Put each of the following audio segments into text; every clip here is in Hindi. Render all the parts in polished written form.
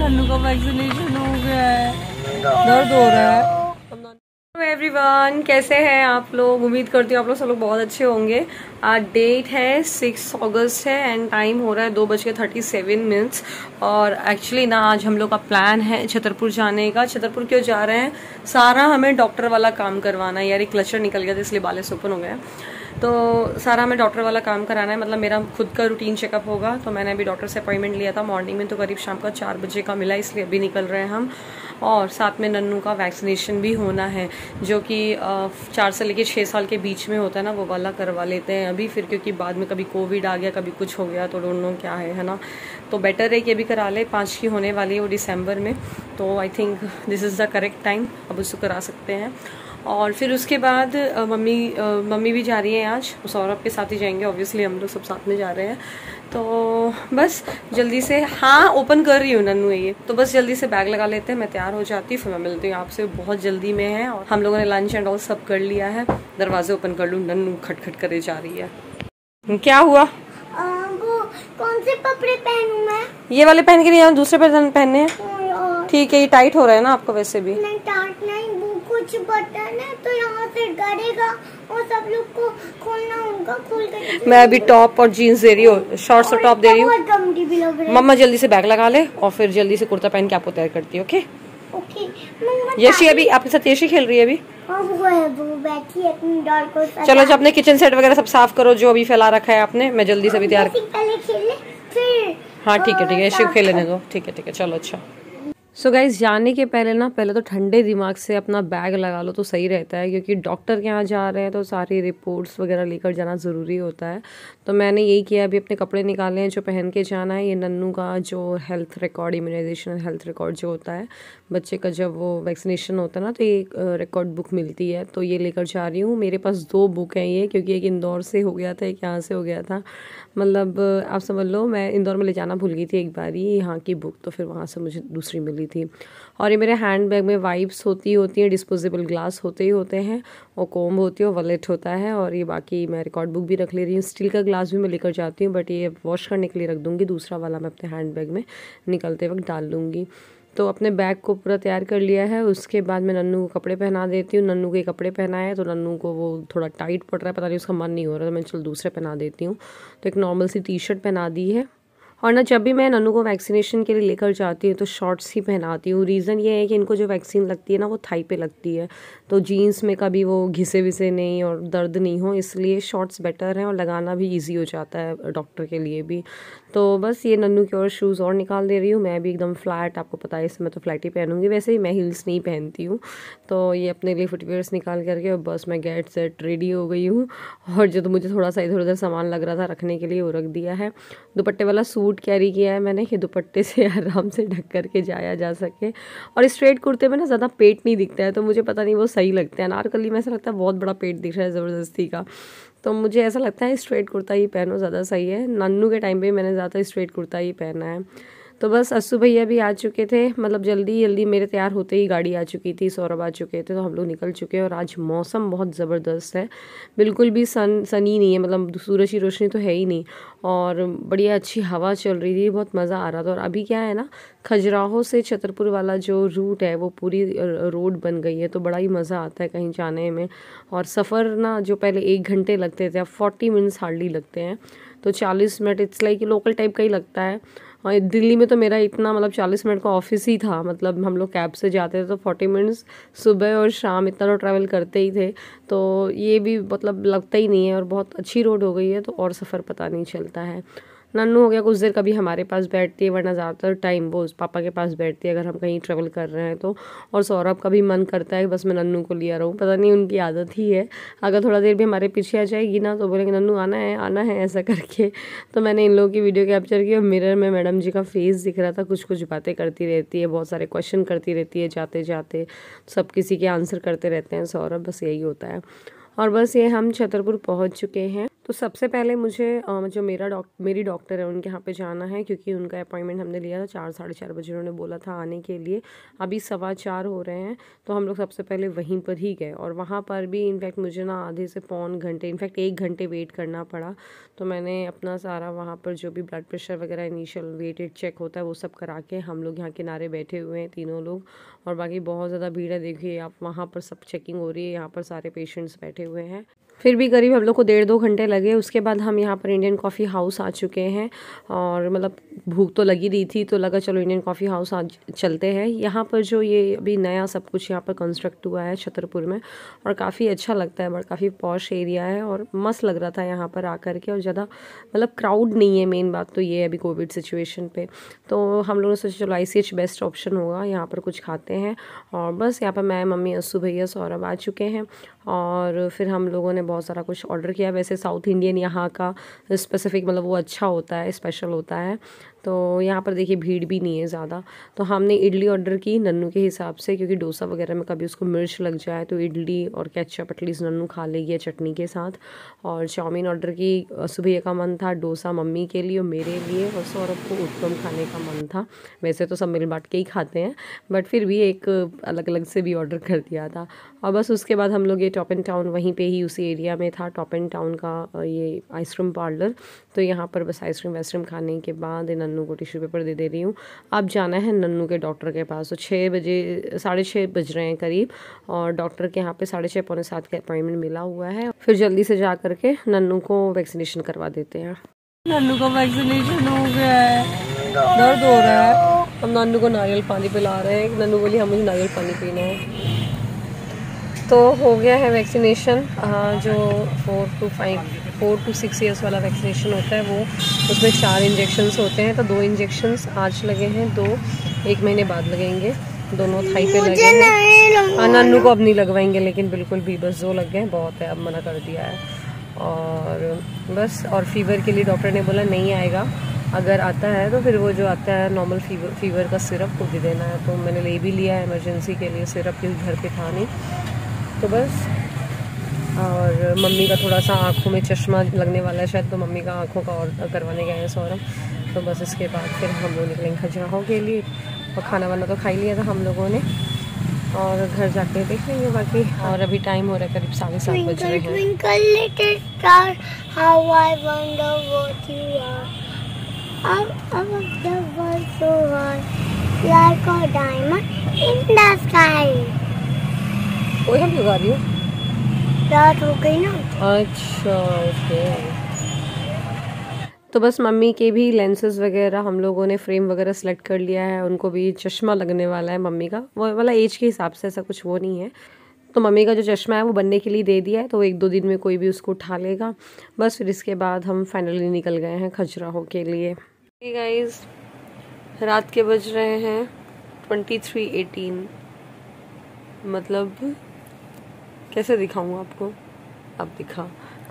नन्नू का वैक्सीनेशन हो गया है, दर्द हो रहा है। एवरीवन, कैसे हैं आप लोग? उम्मीद करती हूँ आप लोग सब लोग बहुत अच्छे होंगे। आज डेट है 6 अगस्त है एंड टाइम हो रहा है 2:37। और एक्चुअली ना आज हम लोग का प्लान है छतरपुर जाने का। छतरपुर क्यों जा रहे हैं? सारा हमें डॉक्टर वाला काम करवाना है यार। एक क्लचर निकल गया था इसलिए बाल ओपन हो गया, तो सारा हमें डॉक्टर वाला काम कराना है। मतलब मेरा खुद का रूटीन चेकअप होगा, तो मैंने अभी डॉक्टर से अपॉइंटमेंट लिया था मॉर्निंग में, तो करीब शाम का 4 बजे का मिला, इसलिए अभी निकल रहे हैं हम। और साथ में नन्नू का वैक्सीनेशन भी होना है, जो कि 4 से लेकर 6 साल के बीच में होता है ना, वो वाला करवा लेते हैं अभी, फिर क्योंकि बाद में कभी कोविड आ गया, कभी कुछ हो गया, तो डोंट नो क्या है ना। तो बेटर है कि अभी करा ले। 5 की होने वाली है वो दिसंबर में, तो I think this is the correct time, अब उसको करा सकते हैं। और फिर उसके बाद मम्मी भी जा रही हैं आज, सौरभ के साथ ही जाएंगे, ऑब्वियसली हम लोग सब साथ में जा रहे हैं। तो बस जल्दी से, हाँ ओपन कर रही हूँ नन्नू ये, तो बस जल्दी से बैग लगा लेते हैं, मैं तैयार हो जाती हूँ, फिर मैं मिलती हूँ आपसे, बहुत जल्दी में है। और हम लोगों ने लंच एंड ऑल सब कर लिया है। दरवाजे ओपन कर लूँ, नन्नू खटखट करे जा रही है। क्या हुआ? वो कौन से कपड़े पहनूं मैं? ये वाले पहन के नहीं, दूसरे पहनने हैं। ठीक है, ये टाइट हो रहा है ना आपको वैसे भी? नहीं टाइट नहीं, वो कुछ बटन है तो यहाँ से करेगा और सब लोग को खोलना होगा, खोल कर। मैं अभी टॉप और जीन्स दे रही हूँ, शॉर्ट्स और टॉप दे रही हूँ। मम्मा जल्दी से बैग लगा ले और फिर जल्दी से कुर्ता पहन के आपको तैयार करती है। Okay okay. यशी अभी आपके साथ यशी खेल रही है अभी? वो बैठी है अपनी डॉल को। चलो जो अपने किचन सेट वगैरह सब साफ करो, जो अभी फैला रखा है आपने। मैं जल्दी से भी तैयार। पहले खेले फिर। हाँ ठीक है यशी खेल लेने दो। ठीक है चलो अच्छा। सो गाइज, जाने के पहले ना पहले तो ठंडे दिमाग से अपना बैग लगा लो तो सही रहता है, क्योंकि डॉक्टर के यहाँ जा रहे हैं तो सारी रिपोर्ट्स वगैरह लेकर जाना ज़रूरी होता है। तो मैंने यही किया, अभी अपने कपड़े निकाले हैं जो पहन के जाना है। ये नन्नू का जो health record, immunisation health record जो होता है बच्चे का, जब वो वैक्सीनेशन होता है ना, तो ये एक रिकॉर्ड बुक मिलती है, तो ये लेकर जा रही हूँ। मेरे पास 2 बुक हैं ये, क्योंकि एक इंदौर से हो गया था, एक यहाँ से हो गया था। मतलब आप समझ लो, मैं इंदौर में ले जाना भूल गई थी एक बार ही यहाँ की बुक, तो फिर वहाँ से मुझे दूसरी मिली थी। और ये मेरे हैंड बैग में वाइप्स होती हैं, डिस्पोजेबल ग्लास होते ही होते हैं, और कोम्ब होती है, और वॉलेट होता है, और ये बाकी मैं रिकॉर्ड बुक भी रख ले रही हूँ। स्टील का ग्लास भी मैं लेकर जाती हूँ, बट ये वॉश करने के लिए रख दूँगी, दूसरा वाला मैं अपने हैंड बैग में निकलते वक्त डाल लूँगी। तो अपने बैग को पूरा तैयार कर लिया है। उसके बाद मैं नन्नू को कपड़े पहना देती हूँ। नन्नू के कपड़े पहनाए तो नन्नू को वो थोड़ा टाइट पड़ रहा है, पता नहीं उसका मन नहीं हो रहा, तो मैं चल दूसरे पहना देती हूँ। तो एक नॉर्मल सी टी-शर्ट पहना दी है। और ना जब भी मैं नन्नू को वैक्सीनेशन के लिए लेकर जाती हूँ तो शॉर्ट्स ही पहनाती हूँ। रीज़न ये है कि इनको जो वैक्सीन लगती है ना, वो थाई पे लगती है, तो जीन्स में कभी वो घिसे विसे नहीं और दर्द नहीं हो, इसलिए शॉर्ट्स बेटर हैं और लगाना भी इजी हो जाता है डॉक्टर के लिए भी। तो बस ये नन्नू के और शूज़ और निकाल दे रही हूँ। मैं भी एकदम फ्लैट, आपको पता है इसमें मैं तो फ्लैट ही पहनूंगी, वैसे ही मैं हील्स नहीं पहनती हूँ। तो ये अपने लिए फुटवेयर्स निकाल करके और बस मैं गेट सेट रेडी हो गई हूँ। और जो तो मुझे थोड़ा सा इधर उधर सामान लग रहा था रखने के लिए, वो रख दिया है। दुपट्टे वाला सूट कैरी किया है मैंने, कि दुपट्टे से आराम से ढक करके जाया जा सके। और स्ट्रेट कुर्ते में ना ज़्यादा पेट नहीं दिखता है, तो मुझे पता नहीं वो सही लगता है। अनारकली में ऐसा लगता है बहुत बड़ा पेट दिख रहा है ज़बरदस्ती का, तो मुझे ऐसा लगता है स्ट्रेट कुर्ता ही पहनो, ज़्यादा सही है। नन्नू के टाइम पे मैंने ज़्यादा स्ट्रेट कुर्ता ही पहना है। तो बस अस्सू भैया भी आ चुके थे, मतलब जल्दी जल्दी मेरे तैयार होते ही गाड़ी आ चुकी थी, सौरभ आ चुके थे, तो हम लोग निकल चुके हैं। और आज मौसम बहुत ज़बरदस्त है, बिल्कुल भी सनी नहीं है, मतलब सूरज की रोशनी तो है ही नहीं, और बढ़िया अच्छी हवा चल रही थी, बहुत मज़ा आ रहा था। और अभी क्या है ना, खजुराहो से छतरपुर वाला जो रूट है वो पूरी रोड बन गई है, तो बड़ा ही मज़ा आता है कहीं जाने में। और सफ़र ना जो पहले 1 घंटे लगते थे, अब 40 मिनट्स हार्डली लगते हैं, तो 40 minute it's like local type का ही लगता है। और दिल्ली में तो मेरा इतना मतलब 40 मिनट का ऑफिस ही था, मतलब हम लोग कैब से जाते थे तो 40 मिनट्स सुबह और शाम इतना तो ट्रैवल करते ही थे, तो ये भी मतलब लगता ही नहीं है। और बहुत अच्छी रोड हो गई है, तो और सफ़र पता नहीं चलता है। नन्नू हो गया कुछ देर कभी हमारे पास बैठती है, वरना ज़्यादातर टाइम वो पापा के पास बैठती है अगर हम कहीं ट्रैवल कर रहे हैं तो। और सौरभ का भी मन करता है बस मैं नन्नू को लिया रहूँ, पता नहीं उनकी आदत ही है, अगर थोड़ा देर भी हमारे पीछे आ जाएगी ना तो बोलेंगे नन्नू आना है ऐसा करके। तो मैंने इन लोगों की वीडियो कैप्चर की और मिरर में मैडम जी का फेस दिख रहा था, कुछ कुछ बातें करती रहती है, बहुत सारे क्वेश्चन करती रहती है जाते जाते, सब किसी के आंसर करते रहते हैं सौरभ, बस यही होता है। और बस ये हम छतरपुर पहुंच चुके हैं। तो सबसे पहले मुझे जो मेरी डॉक्टर है उनके यहाँ पे जाना है, क्योंकि उनका अपॉइंटमेंट हमने लिया था 4 साढ़े 4 बजे, उन्होंने बोला था आने के लिए। अभी 4:15 हो रहे हैं, तो हम लोग सबसे पहले वहीं पर ही गए। और वहाँ पर भी इनफैक्ट मुझे ना आधे से पौन घंटे, इनफैक्ट 1 घंटे वेट करना पड़ा। तो मैंने अपना सारा वहाँ पर जो भी ब्लड प्रेशर वगैरह इनिशियल वेटेड चेक होता है वो सब करा के हम लोग यहाँ किनारे बैठे हुए हैं तीनों लोग। और बाकी बहुत ज़्यादा भीड़ है, देखिए आप, वहाँ पर सब चेकिंग हो रही है, यहाँ पर सारे पेशेंट्स बैठे हुए हैं। फिर भी करीब हम लोग को 1.5-2 घंटे लगे। उसके बाद हम यहाँ पर इंडियन कॉफ़ी हाउस आ चुके हैं, और मतलब भूख तो लगी रही थी, तो लगा चलो इंडियन कॉफ़ी हाउस आज चलते हैं। यहाँ पर जो ये अभी नया सब कुछ यहाँ पर कंस्ट्रक्ट हुआ है छतरपुर में, और काफ़ी अच्छा लगता है, बट काफ़ी पॉश एरिया है और मस्त लग रहा था यहाँ पर आकर के। और ज़्यादा मतलब क्राउड नहीं है, मेन बात तो ये है अभी कोविड सिचुएशन पे। तो हम लोगों ने सोचा चलो ICH बेस्ट ऑप्शन होगा, यहाँ पर कुछ खाते हैं। और बस यहाँ पर मैं, मम्मी, अस्सू भैया, सौरभ आ चुके हैं। और फिर हम लोगों ने बहुत सारा कुछ ऑर्डर किया। वैसे साउथ इंडियन यहाँ का स्पेसिफिक मतलब वो अच्छा होता है, स्पेशल होता है। तो यहाँ पर देखिए भीड़ भी नहीं है ज़्यादा। तो हमने इडली ऑर्डर की नन्नू के हिसाब से, क्योंकि डोसा वगैरह में कभी उसको मिर्च लग जाए, तो इडली और केचप एटलीस्ट नन्नू खा लेगी चटनी के साथ। और चाउमीन ऑर्डर की, सुबह का मन था, डोसा मम्मी के लिए और मेरे लिए, और सौरभ को उत्तम खाने का मन था। वैसे तो सब मिल बांट के ही खाते हैं, बट फिर भी एक अलग अलग से भी ऑर्डर कर दिया था। और बस उसके बाद हम लोग ये टॉप एंड टाउन, वहीं पे ही उसी एरिया में था टॉप एंड टाउन का ये आइसक्रीम पार्लर। तो यहाँ पर बस आइसक्रीम वाइसक्रीम खाने के बाद नन्नू को टिश्यू पेपर दे रही हूँ। अब जाना है नन्नू के डॉक्टर के पास। तो 6 बजे, 6:30 बज रहे हैं करीब, और डॉक्टर के यहाँ पे 6:30 पौने 7 का अपॉइंटमेंट मिला हुआ है। फिर जल्दी से जा करके नन्नू को वैक्सीनेशन करवा देते हैं। नन्नू का वैक्सीनेशन हो गया है, दर्द हो रहा है। हम नन्नू को नारियल पानी पिला रहे हैं। नन्नू बोली हम मुझे नारियल पानी पीना है। तो हो गया है वैक्सीनेशन। जो 4 to 6 ईयर्स वाला वैक्सीनेशन होता है वो, उसमें 4 इंजेक्शंस होते हैं। तो 2 इंजेक्शंस आज लगे हैं, 2 1 महीने बाद लगेंगे। दोनों थाई पे लगे हैं। नन्नू को अब नहीं लगवाएंगे, लेकिन बिल्कुल भी, बस 2 लग गए, बहुत है, अब मना कर दिया है। और बस, और फीवर के लिए डॉक्टर ने बोला नहीं आएगा, अगर आता है तो फिर वो जो आता है नॉर्मल फीवर का सिरप वो भी देना है। तो मैंने ले भी लिया है इमरजेंसी के लिए सिरप, क्योंकि घर पे था नहीं। तो बस, और मम्मी का थोड़ा सा आँखों में चश्मा लगने वाला है शायद, तो मम्मी का आँखों का और करवाने गए हैं सौरभ। तो बस इसके बाद फिर हम लोग निकलेंगे खजुराहो के लिए। और खाना वाना तो खा ही लिया था हम लोगों ने, और घर जाके देख लेंगे बाकी। और अभी टाइम हो रहा है करीब 7:30 बज रहे हैं। वही हम लगा रही हूँ, रात हो गई ना। अच्छा ओके। तो बस मम्मी के भी लेंसेज वगैरह हम लोगों ने फ्रेम वगैरह सेलेक्ट कर लिया है। उनको भी चश्मा लगने वाला है मम्मी का, वो वाला एज के हिसाब से, ऐसा कुछ वो नहीं है। तो मम्मी का जो चश्मा है वो बनने के लिए दे दिया है, तो 1-2 दिन में कोई भी उसको उठा लेगा। बस फिर इसके बाद हम फाइनली निकल गए हैं खजुराहो के लिए। गाइस, रात के बज रहे हैं 23:18। मतलब कैसे दिखाऊँ आपको, अब दिखा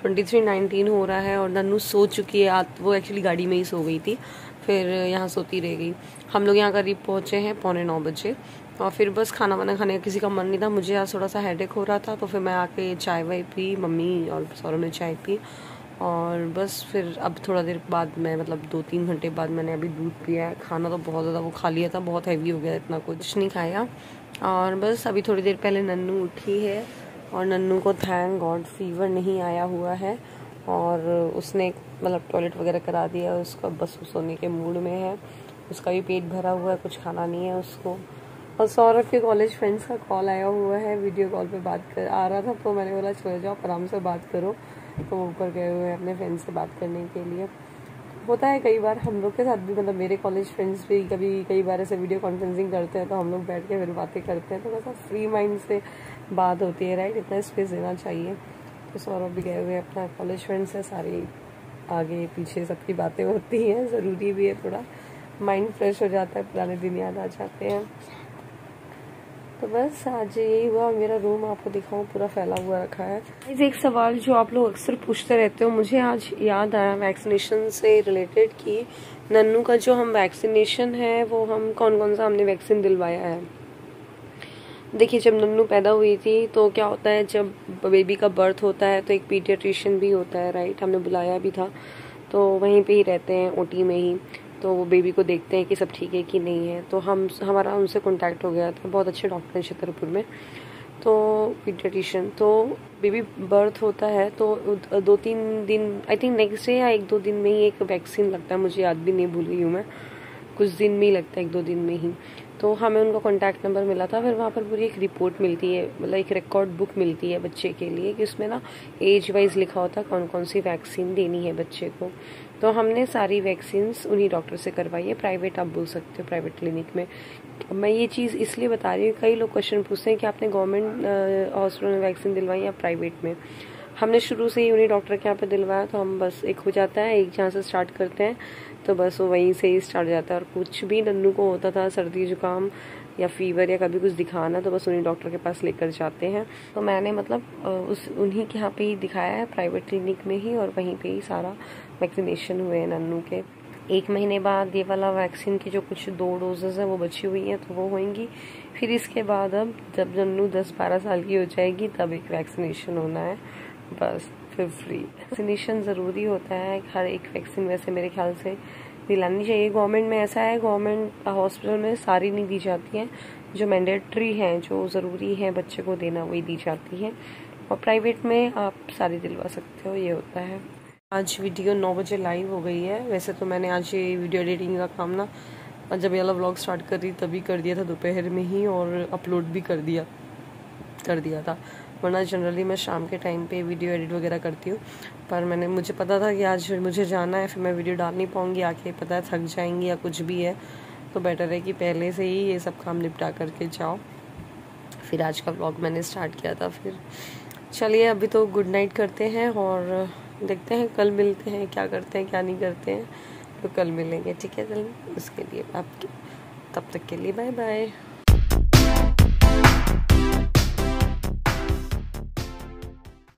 23:19 हो रहा है। और नन्नू सो चुकी है, वो एक्चुअली गाड़ी में ही सो गई थी, फिर यहाँ सोती रह गई। हम लोग यहाँ करीब पहुँचे हैं 8:45 बजे। और फिर बस खाना वाना खाने का किसी का मन नहीं था। मुझे आज थोड़ा सा हेडेक हो रहा था, तो फिर मैं आके चाय वाय पी, मम्मी और सौरभ ने चाय पी। और बस फिर अब थोड़ा देर बाद मैं, मतलब 2-3 घंटे बाद मैंने अभी दूध पिया है। खाना तो बहुत ज़्यादा वो खा लिया था, बहुत हैवी हो गया, इतना कुछ नहीं खाया। और बस अभी थोड़ी देर पहले नन्नू उठी है, और नन्नू को थैंक गॉड फीवर नहीं आया हुआ है। और उसने मतलब टॉयलेट वगैरह करा दिया है उसका, बस सोने के मूड में है। उसका भी पेट भरा हुआ है, कुछ खाना नहीं है उसको। और सौरभ के कॉलेज फ्रेंड्स का कॉल आया हुआ है, वीडियो कॉल पे बात कर आ रहा था, तो मैंने बोला चले जाओ आराम से बात करो। तो वो ऊपर गए हुए हैं अपने फ्रेंड से बात करने के लिए। होता है कई बार हम लोग के साथ भी, मतलब मेरे कॉलेज फ्रेंड्स भी कई बार ऐसे वीडियो कॉन्फ्रेंसिंग करते हैं, तो हम लोग बैठ के फिर बातें करते हैं, तो वैसा फ्री माइंड से बात होती है, राइट। इतना स्पेस देना चाहिए। तो सौरभ भी गए हुए अपना कॉलेज फ्रेंड्स है, सारी आगे पीछे सबकी बातें होती हैं, ज़रूरी भी है, थोड़ा माइंड फ्रेश हो जाता है, पुराने दिन याद आ जाते हैं। तो बस आज यही हुआ। मेरा रूम आपको दिखाऊं, पूरा फैला हुआ रखा है। एक सवाल जो आप लोग अक्सर पूछते रहते हो, मुझे आज याद आया वैक्सीनेशन से रिलेटेड कि नन्नू का जो हम वैक्सीनेशन है वो हम कौन कौन सा हमने वैक्सीन दिलवाया है। देखिए, जब नन्नू पैदा हुई थी तो क्या होता है, जब बेबी का बर्थ होता है तो एक पीडियाट्रिशियन भी होता है, राइट, हमने बुलाया भी था, तो वहीं पे ही रहते हैं ओटी में ही, तो वो बेबी को देखते हैं कि सब ठीक है कि नहीं है। तो हमारा उनसे कांटेक्ट हो गया था, बहुत अच्छे डॉक्टर हैं छतरपुर में, तो पीडियाट्रिशियन। तो बेबी बर्थ होता है तो 2-3 दिन, आई थिंक नेक्स्ट डे या 1-2 दिन में ही एक वैक्सीन लगता है, मुझे याद भी नहीं, भूल गई हूँ मैं, कुछ दिन में ही लगता है, 1-2 दिन में ही। तो हमें उनका कॉन्टैक्ट नंबर मिला था, फिर वहाँ पर पूरी एक रिपोर्ट मिलती है, मतलब एक रिकॉर्ड बुक मिलती है बच्चे के लिए, कि उसमें ना एज वाइज लिखा होता है कौन कौन सी वैक्सीन देनी है बच्चे को। तो हमने सारी वैक्सीन्स उन्हीं डॉक्टर से करवाई है, प्राइवेट आप बोल सकते हो, प्राइवेट क्लिनिक में। मैं ये चीज़ इसलिए बता रही हूँ, कई लोग क्वेश्चन पूछते हैं कि आपने गवर्नमेंट हॉस्पिटल में वैक्सीन दिलवाई या प्राइवेट में। हमने शुरू से ही उन्हीं डॉक्टर के यहाँ पे दिलवाया, तो हम बस एक हो जाता है, एक जहाँ से स्टार्ट करते हैं तो बस वो वहीं से ही स्टार्ट जाता है। और कुछ भी नन्नू को होता था, सर्दी जुकाम या फीवर या कभी कुछ दिखाना, तो बस उन्हीं डॉक्टर के पास लेकर जाते हैं। तो मैंने मतलब उन्हीं के यहाँ पे ही दिखाया है, प्राइवेट क्लिनिक में ही, और वहीं पे ही सारा वैक्सीनेशन हुए हैं नन्नू के। 1 महीने बाद ये वाला वैक्सीन की जो कुछ 2 डोजेज़ है वो बची हुई हैं, तो वो होंगी। फिर इसके बाद अब जब नन्नू 10-12 साल की हो जाएगी तब एक वैक्सीनेशन होना है, बस फिर फ्री। वैक्सीनेशन ज़रूरी होता है, हर एक वैक्सीन वैसे मेरे ख्याल से दिलानी चाहिए। गवर्नमेंट में ऐसा है, गवर्नमेंट हॉस्पिटल में सारी नहीं दी जाती हैं, जो मैंडेटरी हैं, जो ज़रूरी है बच्चे को देना, वही दी जाती है, और प्राइवेट में आप सारी दिलवा सकते हो, ये होता है। आज वीडियो 9 बजे लाइव हो गई है। वैसे तो मैंने आज ये वीडियो एडिटिंग का काम ना, जब ये वाला व्लॉग स्टार्ट कर रही तभी कर दिया था, दोपहर में ही, और अपलोड भी कर दिया था, वरना जनरली मैं शाम के टाइम पे वीडियो एडिट वगैरह करती हूँ। पर मुझे पता था कि आज मुझे जाना है, फिर मैं वीडियो डाल नहीं पाऊँगी, आके पता है थक जाएंगी या कुछ भी है, तो बेटर है कि पहले से ही ये सब काम निपटा करके जाओ। फिर आज का व्लॉग मैंने स्टार्ट किया था। फिर चलिए अभी तो गुड नाइट करते हैं, और देखते हैं कल मिलते हैं, क्या करते हैं क्या नहीं करते हैं, तो कल मिलेंगे, ठीक है। चलिए उसके लिए आपके, तब तक के लिए बाय बाय।